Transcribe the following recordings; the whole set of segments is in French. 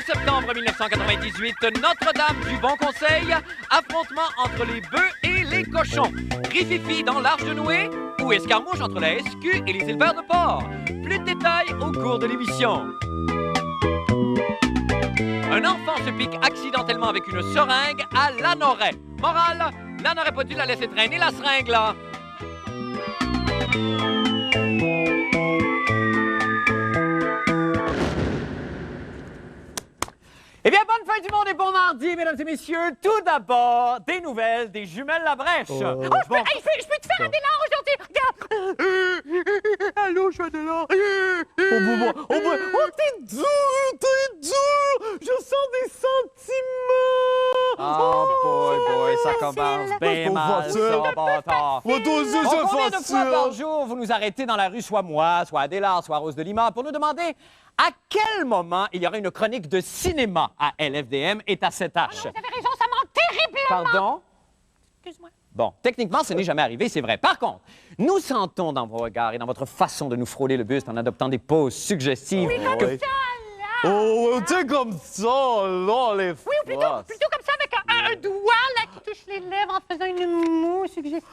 2 septembre 1998, Notre-Dame du Bon Conseil, affrontement entre les bœufs et les cochons. Rififi dans l'Arche de Noé ou escarmouche entre la SQ et les éleveurs de porc. Plus de détails au cours de l'émission. Un enfant se pique accidentellement avec une seringue à Lanoret. Morale, Lan n'aurait pas dû la laisser traîner, la seringue, là. Eh bien, bonne fin du monde et bon mardi, mesdames et messieurs. Tout d'abord, des nouvelles des jumelles Labrèche. Je peux te faire un délan aujourd'hui. Regarde. Allô, je suis Adélard. T'es dur. Je sens des sentiments. Oh, boy, ça commence bien mal, ça, bâtard. Moi, toi aussi, c'est Combien de fois par facile. jour vous nous arrêtez dans la rue, soit moi, soit Adélard, soit Rose de Lima, pour nous demander à quel moment il y aura une chronique de cinéma à LFDM et à 7H? Vous avez raison, ça manque terriblement. Pardon? Excuse-moi. Bon, techniquement, ce n'est jamais arrivé, c'est vrai. Par contre, nous sentons dans vos regards et dans votre façon de nous frôler le buste en adoptant des poses suggestives que... Ça, là. Oh, tu sais, comme ça, là, les Oui, ou plutôt comme ça, avec un doigt là, qui touche les lèvres en faisant une moue suggestive.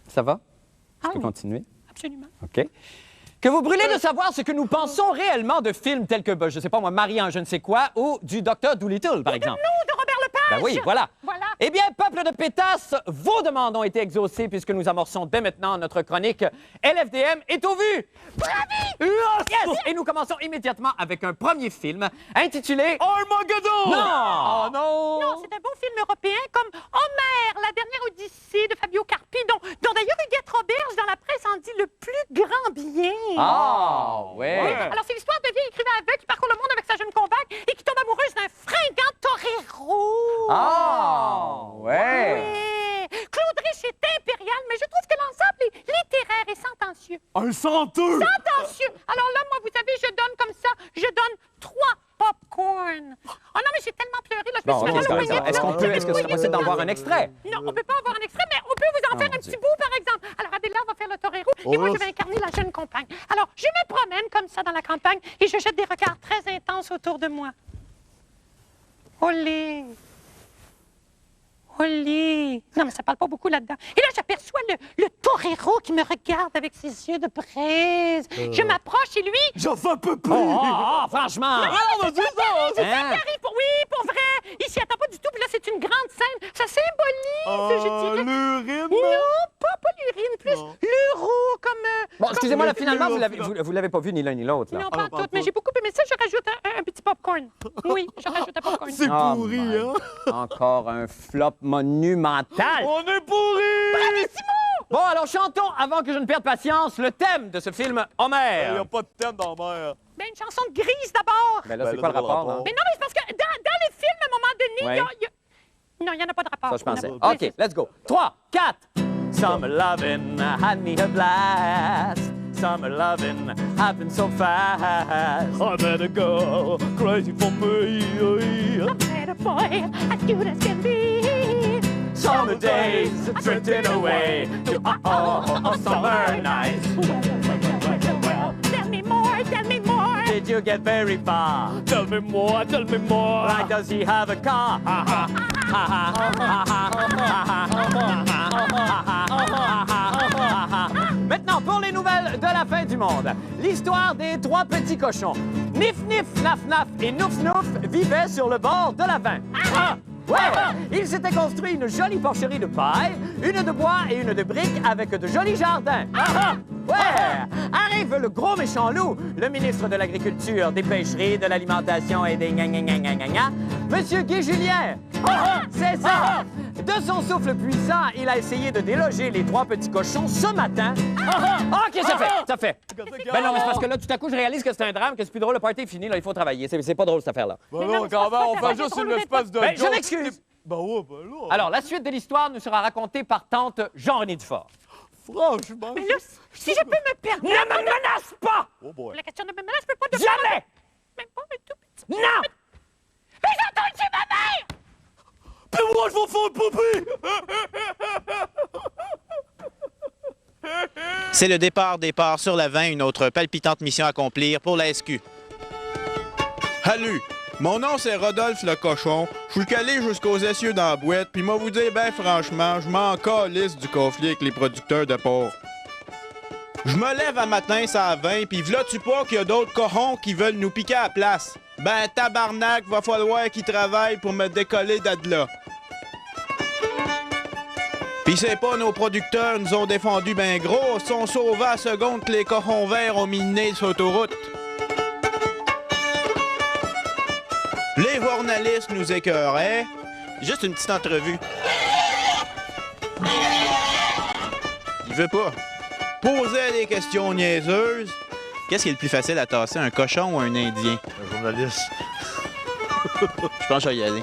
Ça va? Je Ah peux oui. continuer? Absolument. OK. Que vous brûlez de savoir ce que nous pensons réellement de films tels que, je sais pas moi, Marie en je ne sais quoi ou du Docteur Dolittle, par exemple. Nous, de Robert Lepage. Ben oui, voilà. Voilà. Eh bien, peuple de pétasses, vos demandes ont été exaucées puisque nous amorçons dès maintenant notre chronique LFDM est au vu. Bravi! Yes! Et nous commençons immédiatement avec un premier film intitulé Armageddon! Non! Oh non! Non, c'est un beau film européen comme Homer, la dernière Odyssée de Fabio Carpi, dont d'ailleurs Huguette Roberge dans la presse en dit le plus grand bien. Ah, ouais. Oui. Alors, c'est l'histoire d'un vieil écrivain aveugle qui parcourt le monde avec sa jeune compagne et qui tombe amoureuse d'un fringant torero. Ah, ouais. Oui. Claude Rich est impérial, mais je trouve que l'ensemble est littéraire et sentencieux. Un senteux! Sentencieux! Alors là, moi, vous savez, je donne comme ça, je donne 3 popcorn. Oh non, mais j'ai tellement pleuré, là, je me Bon, suis ok, fait c'est mal au correct. poignet. Est-ce que c'est possible d'en voir un extrait? Non, on peut pas avoir un extrait, mais on peut vous en Oh, faire mon un Dieu. petit bout, par exemple. Alors, Adélaïde va faire le torero et moi, je vais incarner la jeune compagne. Alors, je me promène comme ça dans la campagne et je jette des regards très intenses autour de moi. Olé! Olé! Non, mais ça parle pas beaucoup là-dedans. Et là, j'aperçois le torero qui me regarde avec ses yeux de braise. Je m'approche et lui... J'en fais un peu plus! Franchement! on dit ça! C'est ça qui arrive. Oui, pour vrai. Il s'y attend pas du tout. Puis là, c'est une grande scène. Ça symbolise, je dirais... L'urine! Non, pas l'urine, plus Non. l'euro, comme... Bon, excusez-moi, là, le finalement, philo, vous l'avez pas vu ni l'un ni l'autre, là. Non, pas en pas tout, tout. mais j'ai beaucoup aimé ça. Je rajoute un petit popcorn. Oui, je rajoute un popcorn. C'est Oh pourri, my- hein? Encore un flop monumental. On est pourri! Bravissimo! Bon, alors chantons, avant que je ne perde patience, le thème de ce film Homer. Il n'y a pas de thème dans la mer. Ben, une chanson de Grise d'abord. Ben là, Ben c'est là, quoi le c'est pas le rapport, là? rapport. Mais non, mais c'est parce que dans le film, à un moment donné, Ouais. il y a... Non, il n'y en a pas de rapport. Ça, je pensais. Oui, OK, let's go. 3, 4. Summer lovin' had me a blast. Summer lovin' happened so fast. I met a girl crazy for me. I met a boy as cute as can be. Summer days drifting away to summer nights. Well, tell me more, tell me more. Did you get very far? Tell me more, tell me more. Like, does he have a car? Maintenant, pour les nouvelles de la fin du monde, l'histoire des 3 petits cochons. Nif, nif, naf, naf et nouf, nouf vivaient sur le bord de la Vin. Ouais! Ils s'étaient construit une jolie porcherie de paille, une de bois et une de briques avec de jolis jardins. Ouais! Arrive le gros méchant loup, le ministre de l'Agriculture, des Pêcheries, de l'Alimentation et des gna-gna-gna-gna-gna, Monsieur Guy Julien. C'est ça! De son souffle puissant, il a essayé de déloger les 3 petits cochons ce matin. OK, ça fait, ça fait. Ben non, mais c'est parce que là, tout à coup, je réalise que c'est un drame, que c'est plus drôle, le party est fini, là, il faut travailler. C'est pas drôle, cette affaire-là. Ben Mais non, non, mais quand c'est même, pas on ça, fait c'est juste drôle, une mais espèce de Ben, je joke. m'excuse. Ben ouais, ben là. Alors, la suite de l'histoire nous sera racontée par tante Jean-René Dufort. Franchement. Mais là, si je peux me permettre... Ne me menace pas! Oh boy. La question de me menace, je peux pas... Jamais! Même pas un tout petit... Non! Mais j'entends le chez ma mère! Puis moi, je vais faire poupée! C'est le départ sur la 20, une autre palpitante mission à accomplir pour la SQ. Salut! Mon nom, c'est Rodolphe le cochon. Je suis calé jusqu'aux essieux dans la boîte, puis moi vous dire, ben franchement, je m'en calisse du conflit avec les producteurs de porc. Je me lève un matin, ça à 20, puis v'là-tu pas qu'il y a d'autres cochons qui veulent nous piquer à la place? Ben tabarnak, va falloir qu'ils travaillent pour me décoller d'ad-là. Pis c'est pas nos producteurs nous ont défendus ben gros, sont sauvés à seconde que les cochons verts ont miné sur l'autoroute. Les journalistes nous écœuraient. Juste une petite entrevue. Il veut pas. Posait des questions niaiseuses. Qu'est-ce qui est le plus facile à tasser, un cochon ou un Indien? Un journaliste. Je pense que je vais y aller.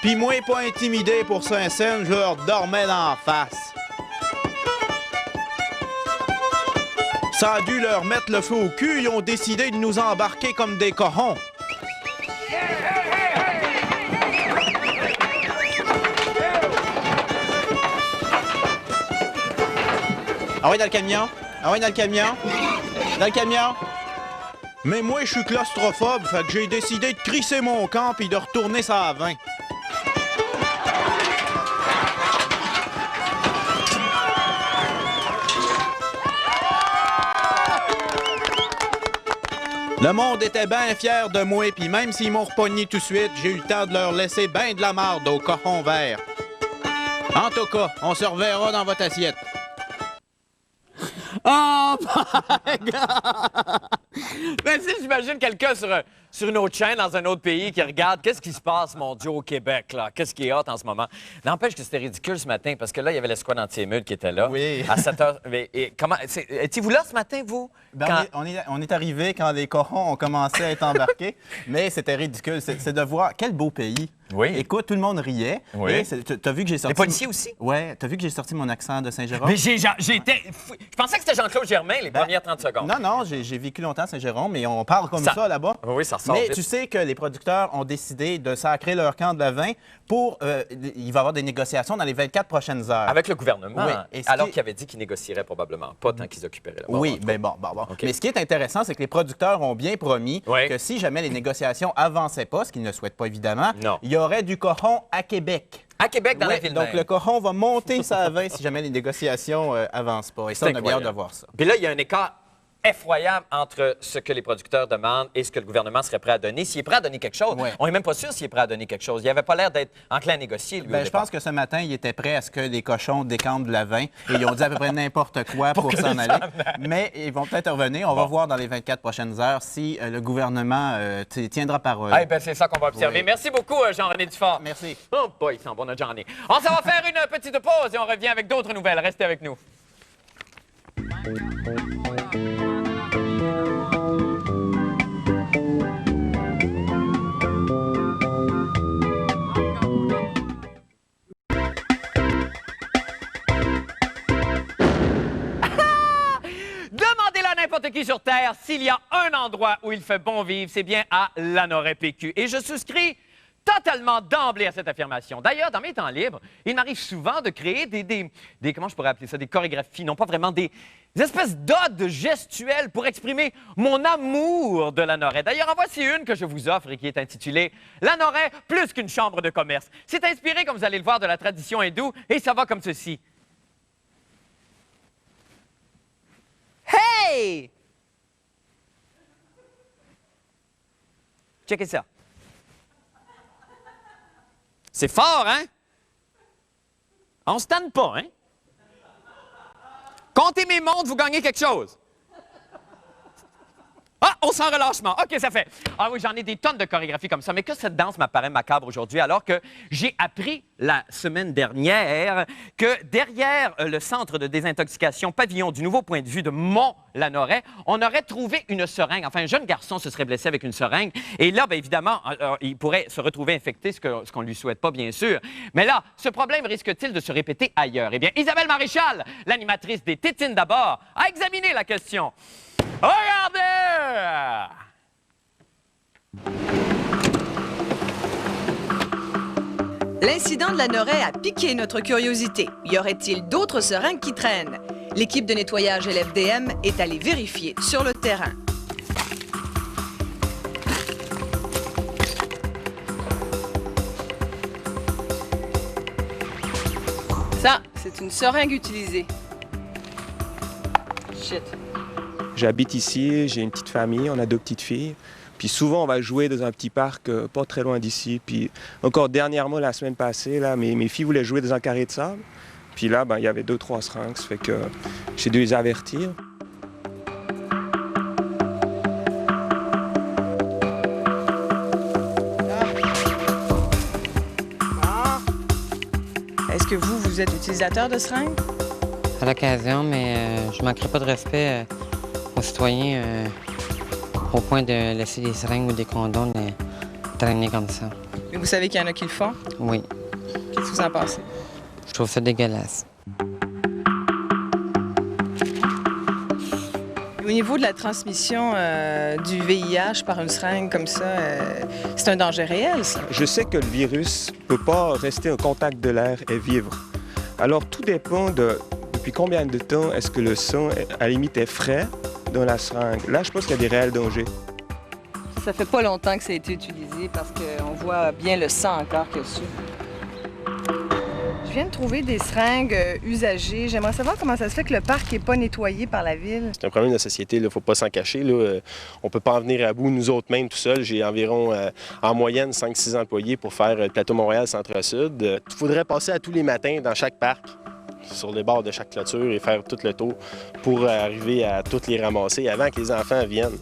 Pis moi, pas intimidé pour Saint-Saëns, je leur dormais d'en face. Ça a dû leur mettre le feu au cul, ils ont décidé de nous embarquer comme des cochons. Ah ouais, dans le camion? Ah ouais, dans le camion? Dans le camion? Mais moi, je suis claustrophobe, fait que j'ai décidé de crisser mon camp et de retourner ça à 20. Le monde était bien fier de moi, puis même s'ils m'ont repogné tout de suite, j'ai eu le temps de leur laisser ben de la marde aux cochons verts. En tout cas, on se reverra dans votre assiette. Oh my God! Ben, si j'imagine quelqu'un sur une autre chaîne dans un autre pays qui regarde qu'est-ce qui se passe, mon Dieu, au Québec, là. Qu'est-ce qui est hot en ce moment? N'empêche que c'était ridicule ce matin parce que là, il y avait l'escouade anti-émeute qui était là. Oui. À 7 h. Mais, comment. Étiez-vous là ce matin, vous? Ben, Quand- on est arrivé quand les cochons ont commencé à être embarqués, mais c'était ridicule. C'est de voir quel beau pays. Oui. Écoute, tout le monde riait. Oui. Et t'as vu que j'ai sorti... Les policiers aussi? Ouais, t'as vu que j'ai sorti mon accent de Saint-Jérôme? Mais j'ai été. Je pensais que c'était Jean-Claude Germain les premières 30 secondes. Non, j'ai vécu longtemps à Saint-Jérôme, mais on parle comme ça là-bas. Oui, ça ressort Mais vite. tu sais que les producteurs ont décidé de sacrer leur camp de la vin pour... il va y avoir des négociations dans les 24 prochaines heures. Avec le gouvernement, Oui. Et ce alors qui- qu'il avait dit qu'il négocierait probablement pas tant qu'ils occuperaient là. Oui, mais bon. OK. Mais ce qui est intéressant, c'est que les producteurs ont bien promis Oui. que si jamais les négociations avançaient pas, ce qu'ils ne souhaitent pas évidemment, Non. il y aurait du cochon à Québec. À Québec, dans Oui, la ville donc même. le cochon va monter sa vin si jamais les négociations avancent pas. Et ça, on a bien hâte incroyable. de voir ça. Puis là, il y a un écart effroyable entre ce que les producteurs demandent et ce que le gouvernement serait prêt à donner. S'il est prêt à donner quelque chose, Ouais. on n'est même pas sûr s'il est prêt à donner quelque chose. Il n'avait pas l'air d'être enclin à négocier, lui. au Ben, je départ. pense que ce matin, il était prêt à ce que les cochons décantent de la vin et ils ont dit à peu près n'importe quoi pour s'en aller. Mais ils vont peut-être revenir. On va voir dans les 24 prochaines heures si le gouvernement tiendra parole. Eh ben, c'est ça qu'on va observer. Oui. Merci beaucoup, Jean-René Dufort. Merci. Oh boy, il sent bon, notre Jean-René. On s'en va faire une petite pause et on revient avec d'autres nouvelles. Restez avec nous. Demandez-le à n'importe qui sur Terre, s'il y a un endroit où il fait bon vivre, c'est bien à Lanoraie PQ. Et je souscris totalement d'emblée à cette affirmation. D'ailleurs, dans mes temps libres, il m'arrive socomment de créer des comment je pourrais appeler ça, des chorégraphies, non pas vraiment des espèces d'odes gestuelles pour exprimer mon amour de Lanoraie. D'ailleurs, en voici une que je vous offre et qui est intitulée « Lanoraie, plus qu'une chambre de commerce ». C'est inspiré, comme vous allez le voir, de la tradition hindoue et ça va comme ceci. Hey! Checkez ça. C'est fort, hein? On se tanne pas, hein? Comptez mes montres, vous gagnez quelque chose. Ah, on sent relâchement. OK, ça fait. Ah oui, j'en ai des tonnes de chorégraphies comme ça, mais que cette danse m'apparaît macabre aujourd'hui, alors que j'ai appris la semaine dernière que derrière le centre de désintoxication pavillon du nouveau point de vue de Mont-Lanoraie, on aurait trouvé une seringue. Enfin, un jeune garçon se serait blessé avec une seringue. Et là, bien évidemment, il pourrait se retrouver infecté, ce qu'on ne lui souhaite pas, bien sûr. Mais là, ce problème risque-t-il de se répéter ailleurs? Eh bien, Isabelle Maréchal, l'animatrice des Tétines d'abord, a examiné la question. Regardez! L'incident de Lanoraie a piqué notre curiosité. Y aurait-il d'autres seringues qui traînent? L'équipe de nettoyage LFDM est allée vérifier sur le terrain. Ça, c'est une seringue utilisée. Shit. J'habite ici, j'ai une petite famille, on a 2 petites filles. Puis souvent, on va jouer dans un petit parc pas très loin d'ici. Puis encore dernièrement, la semaine passée, là, mes filles voulaient jouer dans un carré de sable. Puis là, il y avait 2-3 seringues, ça fait que j'ai dû les avertir. Est-ce que vous êtes utilisateur de seringues? À l'occasion, mais je ne manquerai pas de respect aux citoyens au point de laisser des seringues ou des condoms traîner comme ça. Mais vous savez qu'il y en a qui le font? Oui, Qu'est-ce que vous en pensez? je trouve ça dégueulasse. Au niveau de la transmission du VIH par une seringue comme ça, c'est un danger réel, ça? Je sais que le virus ne peut pas rester en contact de l'air et vivre. Alors, tout dépend de depuis combien de temps est-ce que le sang, à la limite, est frais dans la seringue. Là, je pense qu'il y a des réels dangers. Ça fait pas longtemps que ça a été utilisé parce qu'on voit bien le sang encore qu'il y a dessus. Je viens de trouver des seringues usagées. J'aimerais savoir comment ça se fait que le parc n'est pas nettoyé par la ville. C'est un problème de la société, il ne faut pas s'en cacher. Là. On ne peut pas en venir à bout, nous autres mêmes, tout seuls. J'ai environ, en moyenne, 5-6 employés pour faire le plateau Montréal Centre-Sud. Il faudrait passer à tous les matins dans chaque parc, sur les bords de chaque clôture et faire tout le tour pour arriver à toutes les ramasser avant que les enfants viennent.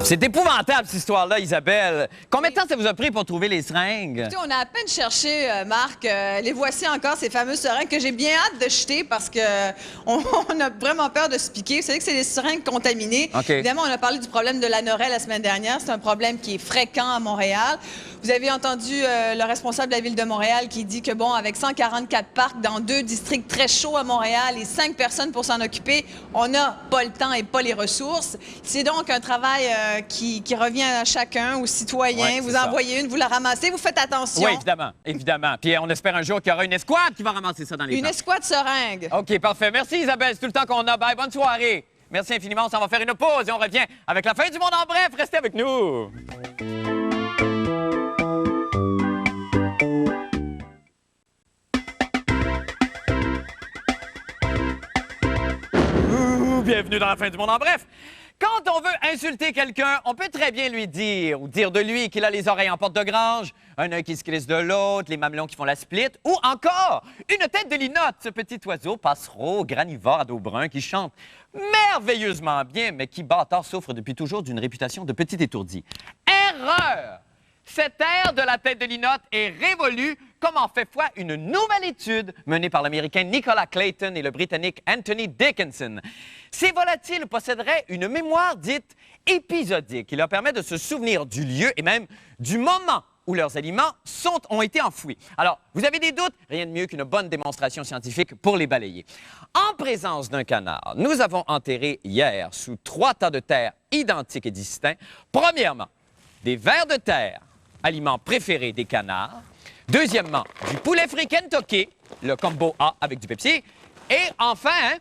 C'est épouvantable, cette histoire-là, Isabelle. Combien de temps ça vous a pris pour trouver les seringues? Écoutez, on a à peine cherché, Marc. Les voici encore, ces fameuses seringues que j'ai bien hâte de jeter parce qu'on a vraiment peur de se piquer. Vous savez que c'est des seringues contaminées. Okay. Évidemment, on a parlé du problème de l'anorelle la semaine dernière. C'est un problème qui est fréquent à Montréal. Vous avez entendu le responsable de la Ville de Montréal qui dit que, bon, avec 144 parcs dans 2 districts très chauds à Montréal et 5 personnes pour s'en occuper, on n'a pas le temps et pas les ressources. C'est donc un travail qui revient à chacun, aux citoyens. Ouais, vous envoyez une, vous la ramassez, vous faites attention. Oui, évidemment, évidemment. Puis on espère un jour qu'il y aura une escouade qui va ramasser ça dans les Une parcs. escouade seringue. OK, parfait. Merci, Isabelle. C'est tout le temps qu'on a. Bye, bonne soirée. Merci infiniment. On s'en va faire une pause et on revient avec la fin du monde en bref. Restez avec nous. Bienvenue dans la fin du monde en bref. Quand on veut insulter quelqu'un, on peut très bien lui dire ou dire de lui qu'il a les oreilles en porte de grange, un œil qui se glisse de l'autre, les mamelons qui font la split, ou encore une tête de linotte, ce petit oiseau passereau granivore à dos brun qui chante merveilleusement bien, mais qui, bâtard, souffre depuis toujours d'une réputation de petit étourdi. Erreur! Cette ère de la tête de linotte est révolue, comme en fait foi une nouvelle étude menée par l'Américain Nicolas Clayton et le Britannique Anthony Dickinson. Ces volatiles posséderaient une mémoire dite épisodique qui leur permet de se souvenir du lieu et même du moment où leurs aliments ont été enfouis. Alors, vous avez des doutes? Rien de mieux qu'une bonne démonstration scientifique pour les balayer. En présence d'un canard, nous avons enterré hier sous 3 tas de terre identiques et distincts, premièrement, des vers de terre, aliment préféré des canards. Deuxièmement, du poulet frit Kentucky, le combo A avec du Pepsi. Et enfin,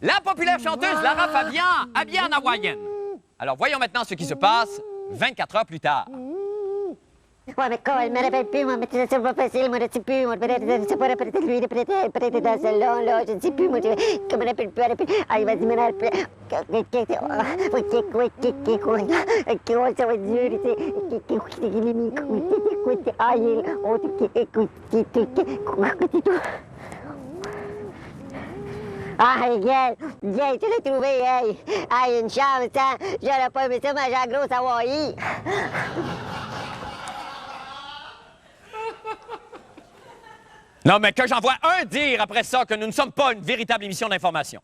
la populaire chanteuse Lara Fabian, habillée en hawaïenne. Alors, voyons maintenant ce qui se passe 24 heures plus tard. Ouais, mais quoi, elle me rappelle plus, moi, mais c'est pas facile, moi, je ne sais plus, moi, c'est pas peut-être lui, peut-être dans ce long-là, je ne sais plus, moi, je me rappelle plus, ah, il va dire, me rappelle plus, ça va être dur, ah, Miguel, je l'ai trouvé, hey, ah, une chance, hein, j'aurais pas aimé ça, manger la grosse Hawaii. Non, mais que j'envoie un dire après ça que nous ne sommes pas une véritable émission d'information.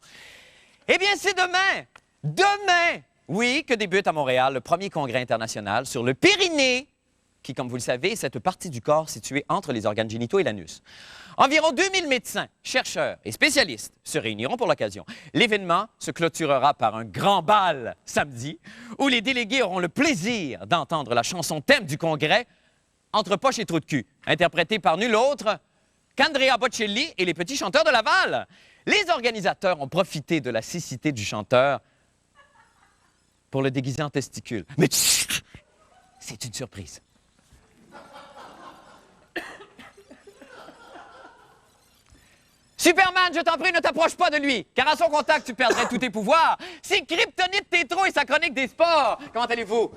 Eh bien, c'est demain, oui, que débute à Montréal le premier congrès international sur le périnée, qui, comme vous le savez, est cette partie du corps située entre les organes génitaux et l'anus. Environ 2000 médecins, chercheurs et spécialistes se réuniront pour l'occasion. L'événement se clôturera par un grand bal samedi, où les délégués auront le plaisir d'entendre la chanson thème du congrès, « Entre poche et trou de cul », interprétée par nul autre qu'Andrea Bocelli et les Petits Chanteurs de Laval. Les organisateurs ont profité de la cécité du chanteur pour le déguiser en testicule. Mais c'est une surprise. Superman, je t'en prie, ne t'approche pas de lui, car à son contact, tu perdrais tous tes pouvoirs. C'est Kryptonite Tétro et sa chronique des sports. Comment allez-vous?